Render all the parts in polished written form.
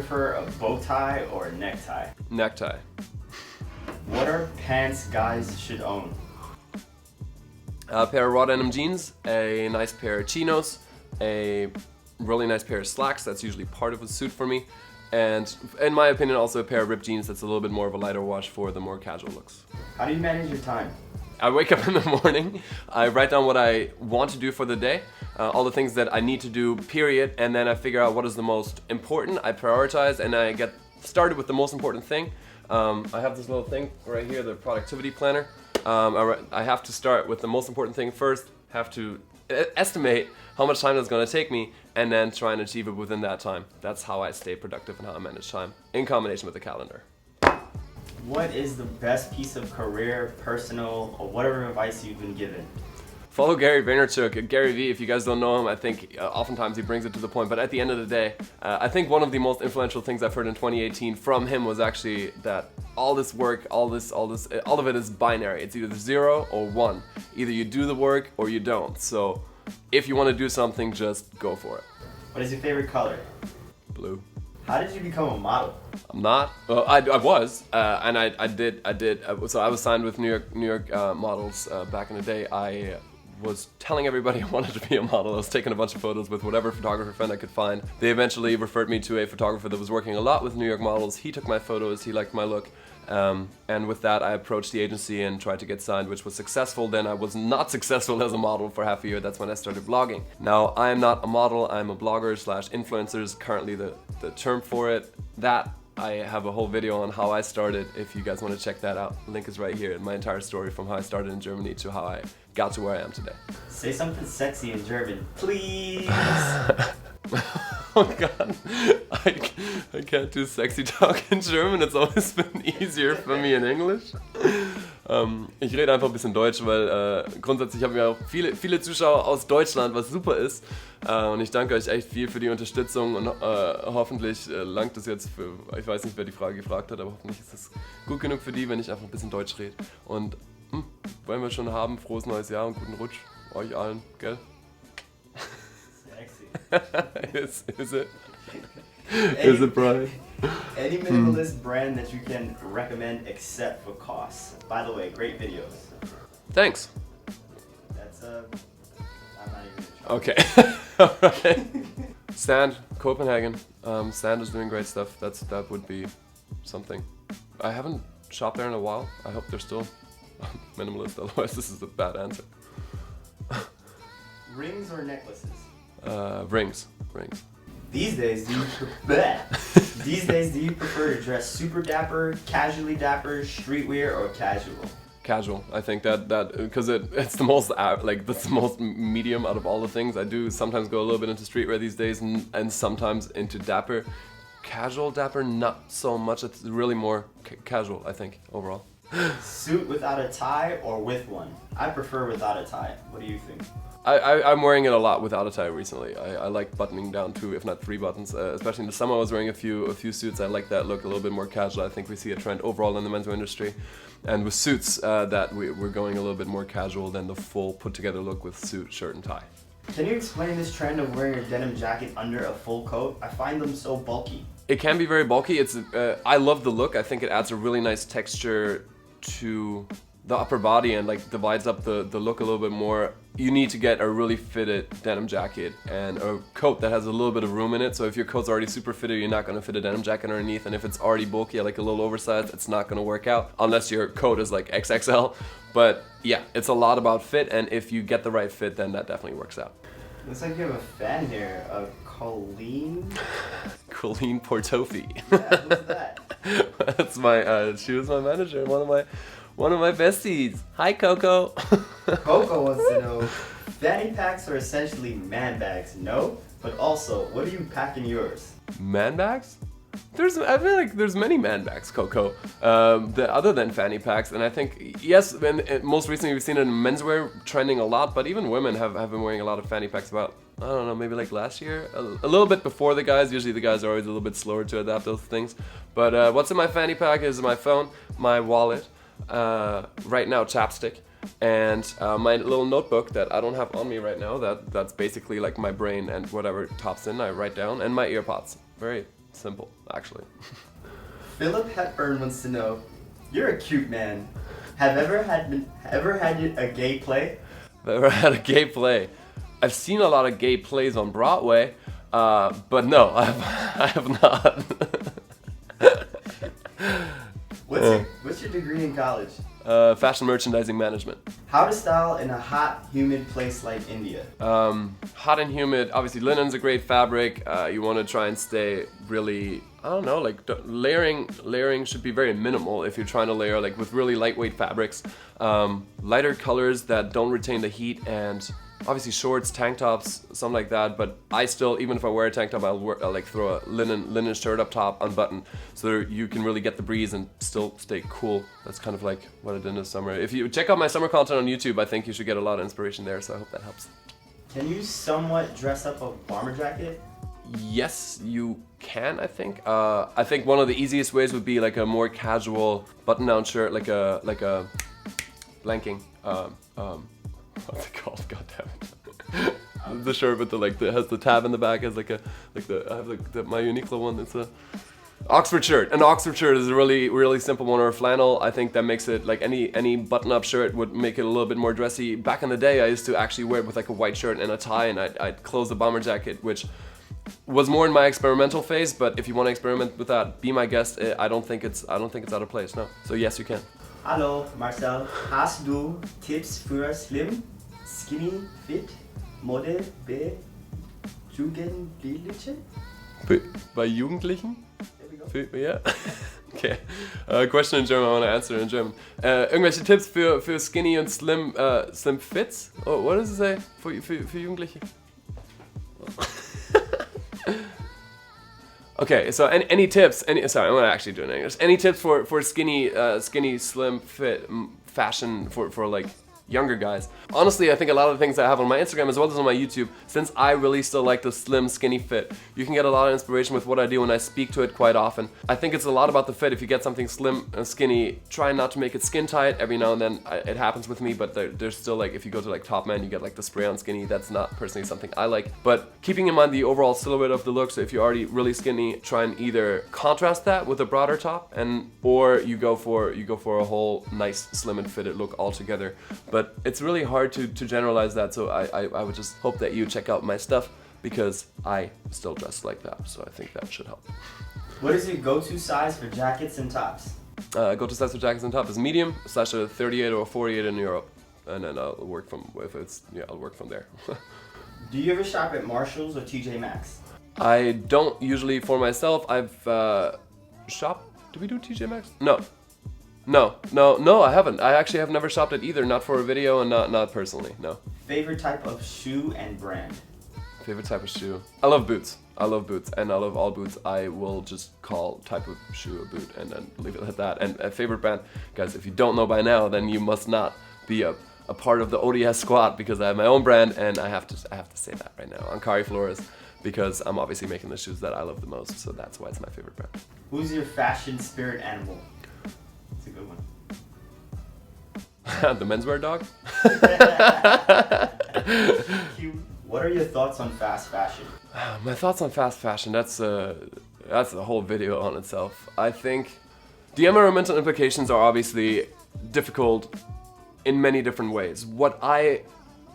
prefer a bow tie or a necktie? Necktie. What are pants guys should own? A pair of raw denim jeans, a nice pair of chinos, a really nice pair of slacks, that's usually part of a suit for me, and in my opinion also a pair of ripped jeans that's a little bit more of a lighter wash for the more casual looks. How do you manage your time? I wake up in the morning, I write down what I want to do for the day, all the things that I need to do, period, and then I figure out what is the most important, I prioritize, and I get started with the most important thing. I have this little thing right here, the productivity planner. I have to start with the most important thing first, have to estimate how much time that's going to take me, and then try and achieve it within that time. That's how I stay productive and how I manage time, in combination with the calendar. What is the best piece of career, personal, or whatever advice you've been given? Follow Gary Vaynerchuk. Gary V, if you guys don't know him, I think oftentimes he brings it to the point, but at the end of the day, I think one of the most influential things I've heard in 2018 from him was actually that all this work, all of it is binary. It's either 0 or 1. Either you do the work or you don't. So if you want to do something, just go for it. What is your favorite color? Blue. How did you become a model? I'm not. Well, I was, and I did. So I was signed with New York models back in the day. I was telling everybody I wanted to be a model. I was taking a bunch of photos with whatever photographer friend I could find. They eventually referred me to a photographer that was working a lot with New York models. He took my photos, he liked my look, and with that I approached the agency and tried to get signed, which was successful. Then I was not successful as a model for half a year. That's when I started blogging. Now I am not a model, I'm a blogger / influencer is currently the term for it. That I have a whole video on how I started, if you guys want to check that out. Link is right here, my entire story from how I started in Germany to how I got to where I am today. Say something sexy in German, please. Oh God, I can't do sexy talk in German. It's always been easier for me in English. Ich rede einfach ein bisschen Deutsch, weil grundsätzlich haben wir auch viele Zuschauer aus Deutschland, was super ist. Und ich danke euch echt viel für die Unterstützung und hoffentlich langt es jetzt für, ich weiß nicht, wer die Frage gefragt hat, aber hoffentlich ist es gut genug für die, wenn ich einfach ein bisschen Deutsch rede. Und wollen wir schon haben, frohes neues Jahr und guten Rutsch euch allen, gell? Is it? Is it, Brian? Any minimalist brand that you can recommend except for cost? By the way, great videos. Thanks. That's I'm not even gonna try. Okay. Alright. Stand, Copenhagen. Stand is doing great stuff. That would be something. I haven't shopped there in a while. I hope they're still minimalist, otherwise this is a bad answer. Rings or necklaces? Rings. These days, do you prefer to dress super dapper, casually dapper, streetwear, or casual? Casual. I think that because it's the most that's the most medium out of all the things. I do sometimes go a little bit into streetwear these days and sometimes into dapper. Casual dapper, not so much. It's really more casual, I think, overall. Suit without a tie or with one? I prefer without a tie. What do you think? I'm wearing it a lot without a tie recently. I like buttoning down 2, if not 3 buttons. Especially in the summer I was wearing a few suits. I like that look, a little bit more casual. I think we see a trend overall in the menswear industry. And with suits, that we're going a little bit more casual than the full put together look with suit, shirt and tie. Can you explain this trend of wearing a denim jacket under a full coat? I find them so bulky. It can be very bulky. I love the look. I think it adds a really nice texture to the upper body and divides up the look a little bit more. You need to get a really fitted denim jacket and a coat that has a little bit of room in it. So if your coat's already super fitted, you're not going to fit a denim jacket underneath. And if it's already bulky, like a little oversized, it's not going to work out unless your coat is like XXL. But yeah, it's a lot about fit, and if you get the right fit, then that definitely works out. Looks like you have a fan here, Colleen? Colleen Portofi. Yeah, who's that? That's she was my manager, one of my besties. Hi, Coco. Coco wants to know, fanny packs are essentially man bags, no? But also, what do you pack in yours? Man bags? I feel like there's many man bags, Coco, other than fanny packs. And I think, yes, most recently we've seen it in menswear trending a lot, but even women have been wearing a lot of fanny packs about, I don't know, maybe like last year? A little bit before the guys. Usually the guys are always a little bit slower to adapt those things. But what's in my fanny pack is my phone, my wallet, right now chapstick, and my little notebook that I don't have on me right now. That's basically like my brain and whatever tops in I write down, and my earpods. Very simple, actually. Philip Hepburn wants to know, you're a cute man. Have ever had a gay play? I've ever had a gay play. I've seen a lot of gay plays on Broadway, but no, I have not. What's your degree in college? Fashion merchandising management. How to style in a hot, humid place like India? Hot and humid. Obviously, linen's a great fabric. You want to try and stay really, I don't know, like layering should be very minimal if you're trying to layer like with really lightweight fabrics. Lighter colors that don't retain the heat, and obviously shorts, tank tops, something like that. But I still, even if I wear a tank top, I'll like throw a linen shirt up top, unbuttoned, so that you can really get the breeze and still stay cool. That's kind of like what I did in the summer. If you check out my summer content on YouTube, I think you should get a lot of inspiration there. So I hope that helps. Can you somewhat dress up a bomber jacket? Yes, you can. I think. I think one of the easiest ways would be like a more casual button-down shirt, like a blanking. What's it called? God damn it. The shirt with the has the tab in the back, has I have my Uniqlo one. It's a Oxford shirt. An Oxford shirt is a really simple one, or a flannel. I think that makes it like any button-up shirt would make it a little bit more dressy. Back in the day, I used to actually wear it with like a white shirt and a tie, and I'd close the bomber jacket, which was more in my experimental phase. But if you want to experiment with that, be my guest. I don't think it's out of place. No. So yes, you can. Hallo Marcel, hast du Tipps für Slim, Skinny, Fit, Model bei Jugendlichen? Bei Jugendlichen? There we go. Yeah. Okay. Question in German. I want to answer in German. Irgendwelche Tipps für Skinny und Slim Fits? Oh, what does it say? Für Jugendliche? Okay, so any tips? Sorry, I'm gonna actually do it in English. Any tips for skinny, slim fit fashion for like younger guys? Honestly, I think a lot of the things that I have on my Instagram as well as on my YouTube, since I really still like the slim, skinny fit, you can get a lot of inspiration with what I do when I speak to it quite often. I think it's a lot about the fit. If you get something slim and skinny, try not to make it skin tight. Every now and then it happens with me, but there's still like, if you go to like Top Man, you get like the spray on skinny. That's not personally something I like. But keeping in mind the overall silhouette of the look, so if you're already really skinny, try and either contrast that with a broader top, or you go for a whole nice slim and fitted look altogether. But it's really hard to generalize that, so I would just hope that you check out my stuff, because I still dress like that, so I think that should help. What is your go-to size for jackets and tops? Go-to size for jackets and tops is medium / a 38 or a 48 in Europe, and then I'll work from there. Do you ever shop at Marshalls or TJ Maxx? I don't usually for myself. I've shopped. Do we do TJ Maxx? No, I haven't. I actually have never shopped at either, not for a video and not personally, no. Favorite type of shoe and brand? Favorite type of shoe? I love boots, and I love all boots. I will just call type of shoe a boot and then leave it at that. And a favorite brand, guys, if you don't know by now, then you must not be a part of the ODS squad, because I have my own brand, and I have to say that right now. Ankari Flores, because I'm obviously making the shoes that I love the most, so that's why it's my favorite brand. Who's your fashion spirit animal? It's a good one. The menswear dog? Cute. What are your thoughts on fast fashion? My thoughts on fast fashion, that's a whole video on itself. I think the environmental implications are obviously difficult in many different ways. What I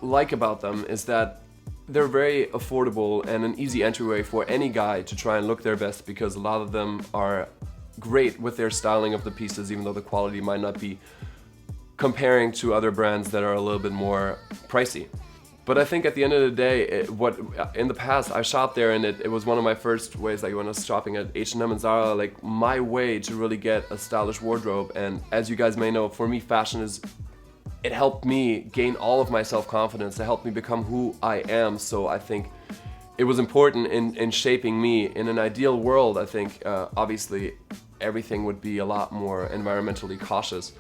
like about them is that they're very affordable and an easy entryway for any guy to try and look their best, because a lot of them are great with their styling of the pieces, even though the quality might not be comparing to other brands that are a little bit more pricey. But I think at the end of the day, in the past I shopped there, and it was one of my first ways, like when I was shopping at H&M and Zara, like my way to really get a stylish wardrobe. And as you guys may know, for me, fashion it helped me gain all of my self-confidence. It helped me become who I am. So I think it was important in shaping me. In an ideal world, I think obviously everything would be a lot more environmentally cautious.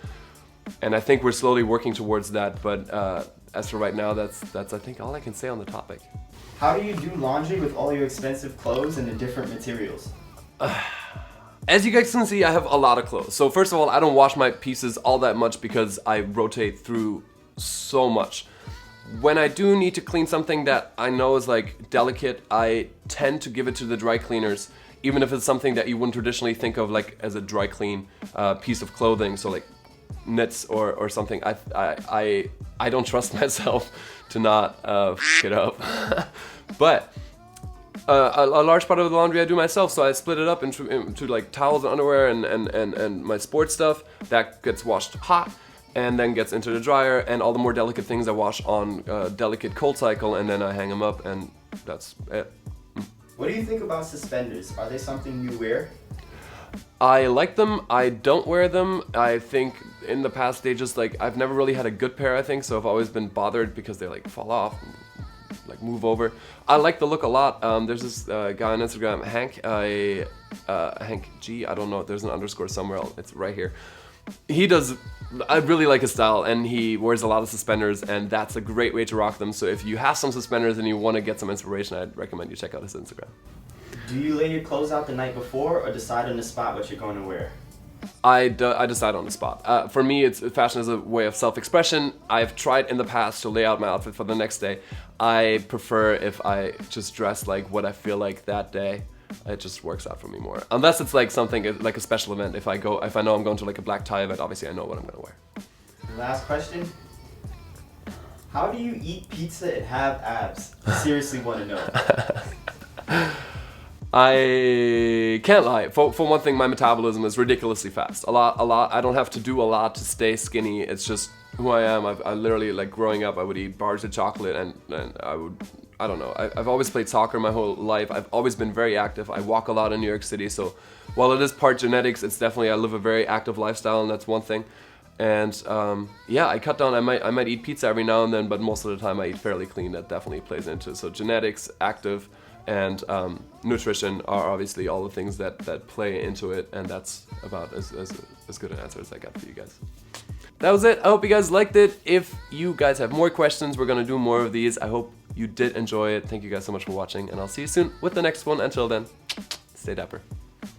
And I think we're slowly working towards that, but as for right now, that's I think all I can say on the topic. How do you do laundry with all your expensive clothes and the different materials? As you guys can see, I have a lot of clothes. So first of all, I don't wash my pieces all that much because I rotate through so much. When I do need to clean something that I know is like delicate, I tend to give it to the dry cleaners, even if it's something that you wouldn't traditionally think of like as a dry clean piece of clothing, so like knits or something. I don't trust myself to not f it up. But a large part of the laundry I do myself, so I split it up into like towels and underwear and my sports stuff that gets washed hot and then gets into the dryer, and all the more delicate things I wash on delicate cold cycle, and then I hang them up, and that's it. What do you think about suspenders? Are they something you wear? I like them. I don't wear them. I think in the past they just like, I've never really had a good pair, I think, so I've always been bothered because they like fall off and, like move over. I like the look a lot. There's this guy on Instagram, Hank, Hank G, I don't know, there's an underscore somewhere else, it's right here. I really like his style, and he wears a lot of suspenders, and that's a great way to rock them. So if you have some suspenders and you want to get some inspiration, I'd recommend you check out his Instagram. Do you lay your clothes out the night before or decide on the spot what you're going to wear? I decide on the spot. For me, fashion is a way of self-expression. I've tried in the past to lay out my outfit for the next day. I prefer if I just dress like what I feel like that day. It just works out for me more. Unless it's like something like a special event. If I know I'm going to like a black tie event, obviously I know what I'm gonna wear. Last question. How do you eat pizza and have abs? I seriously want to know. I can't lie. For one thing, my metabolism is ridiculously fast. A lot. I don't have to do a lot to stay skinny. It's just who I am. I literally, like growing up, I would eat bars of chocolate and I don't know. I've always played soccer my whole life. I've always been very active. I walk a lot in New York City, so while it is part genetics, it's definitely, I live a very active lifestyle, and that's one thing. And yeah, I cut down. I might eat pizza every now and then, but most of the time I eat fairly clean. That definitely plays into it. So genetics, active, and nutrition are obviously all the things that play into it, and that's about as good an answer as I got for you guys. That was it. I hope you guys liked it. If you guys have more questions, we're gonna do more of these. I hope you did enjoy it. Thank you guys so much for watching, and I'll see you soon with the next one. Until then, stay dapper.